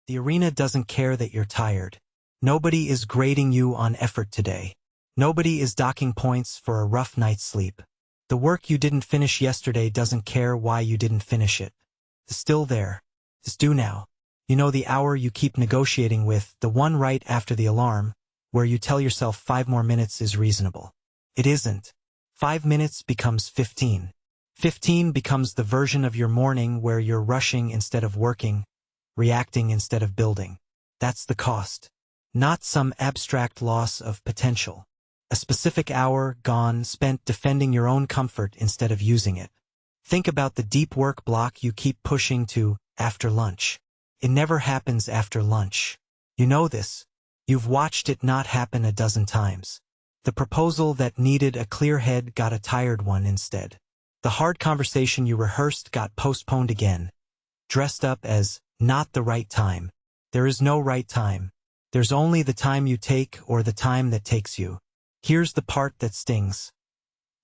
The arena doesn't care that you're tired. Nobody is grading you on effort today. Nobody is docking points for a rough night's sleep. The work you didn't finish yesterday doesn't care why you didn't finish it. It's still there. It's due now. You know, the hour you keep negotiating with, the one right after the alarm, where you tell yourself 5 more minutes is reasonable. It isn't. 5 minutes becomes 15. 15 becomes the version of your morning where you're rushing instead of working, reacting instead of building. That's the cost. Not some abstract loss of potential. A specific hour gone spent defending your own comfort instead of using it. Think about the deep work block you keep pushing to after lunch. It never happens after lunch. You know this. You've watched it not happen a dozen times. The proposal that needed a clear head got a tired one instead. The hard conversation you rehearsed got postponed again, dressed up as not the right time. There is no right time. There's only the time you take or the time that takes you. Here's the part that stings.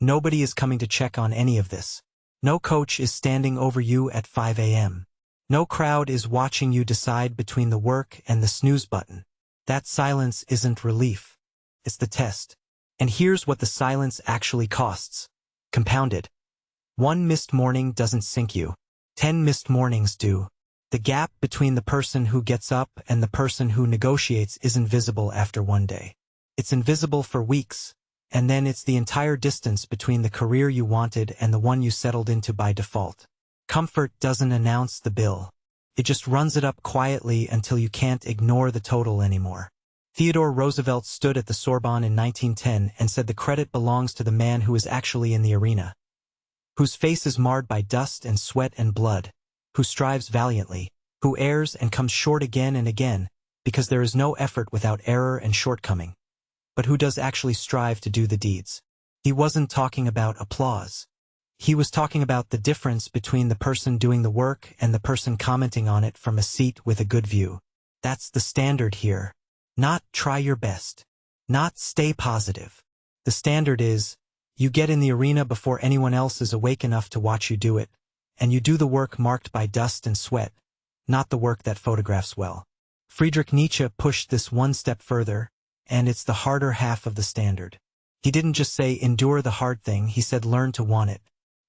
Nobody is coming to check on any of this. No coach is standing over you at 5 a.m. No crowd is watching you decide between the work and the snooze button. That silence isn't relief. It's the test. And here's what the silence actually costs. Compounded. 1 missed morning doesn't sink you. 10 missed mornings do. The gap between the person who gets up and the person who negotiates isn't visible after one day. It's invisible for weeks, and then it's the entire distance between the career you wanted and the one you settled into by default. Comfort doesn't announce the bill. It just runs it up quietly until you can't ignore the total anymore. Theodore Roosevelt stood at the Sorbonne in 1910 and said the credit belongs to the man who is actually in the arena, whose face is marred by dust and sweat and blood, who strives valiantly, who errs and comes short again and again, because there is no effort without error and shortcoming, but who does actually strive to do the deeds. He wasn't talking about applause. He was talking about the difference between the person doing the work and the person commenting on it from a seat with a good view. That's the standard here. Not try your best. Not stay positive. The standard is, you get in the arena before anyone else is awake enough to watch you do it, and you do the work marked by dust and sweat, not the work that photographs well. Friedrich Nietzsche pushed this one step further, and it's the harder half of the standard. He didn't just say endure the hard thing, he said learn to want it.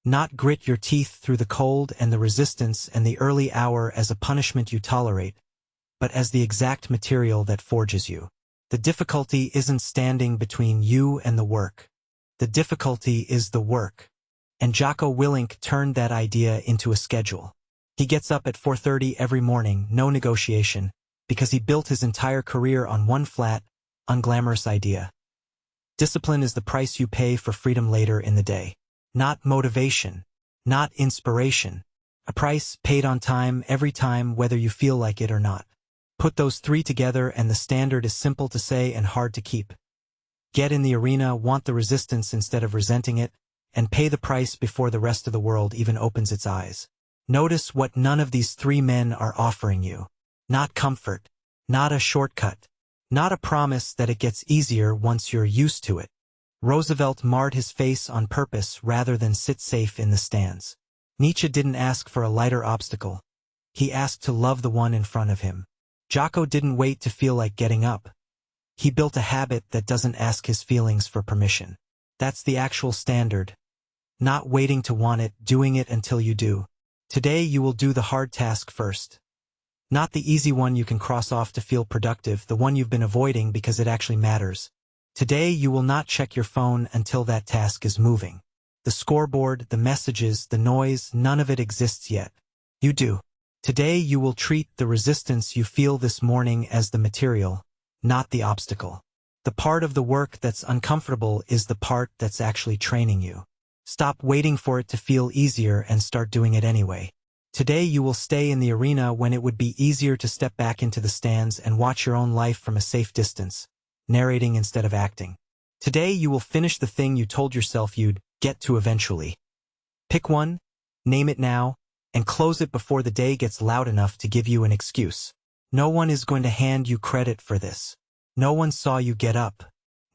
Not grit your teeth through the cold and the resistance and the early hour as a punishment you tolerate, but as the exact material that forges you. The difficulty isn't standing between you and the work. The difficulty is the work. And Jocko Willink turned that idea into a schedule. He gets up at 4:30 every morning, no negotiation, because he built his entire career on one flat, unglamorous idea. Discipline is the price you pay for freedom later in the day. Not motivation. Not inspiration. A price paid on time every time whether you feel like it or not. Put those three together and the standard is simple to say and hard to keep. Get in the arena, want the resistance instead of resenting it, and pay the price before the rest of the world even opens its eyes. Notice what none of these three men are offering you. Not comfort. Not a shortcut. Not a promise that it gets easier once you're used to it. Roosevelt marred his face on purpose rather than sit safe in the stands. Nietzsche didn't ask for a lighter obstacle. He asked to love the one in front of him. Jocko didn't wait to feel like getting up. He built a habit that doesn't ask his feelings for permission. That's the actual standard. Not waiting to want it, doing it until you do. Today you will do the hard task first. Not the easy one you can cross off to feel productive, the one you've been avoiding because it actually matters. Today you will not check your phone until that task is moving. The scoreboard, the messages, the noise, none of it exists yet. You do. Today you will treat the resistance you feel this morning as the material, not the obstacle. The part of the work that's uncomfortable is the part that's actually training you. Stop waiting for it to feel easier and start doing it anyway. Today you will stay in the arena when it would be easier to step back into the stands and watch your own life from a safe distance, narrating instead of acting. Today you will finish the thing you told yourself you'd get to eventually. Pick one, name it now, and close it before the day gets loud enough to give you an excuse. No one is going to hand you credit for this. No one saw you get up.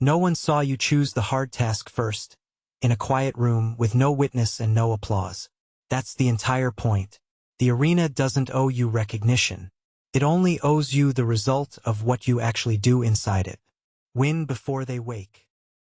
No one saw you choose the hard task first, in a quiet room with no witness and no applause. That's the entire point. The arena doesn't owe you recognition. It only owes you the result of what you actually do inside it. Win before they wake.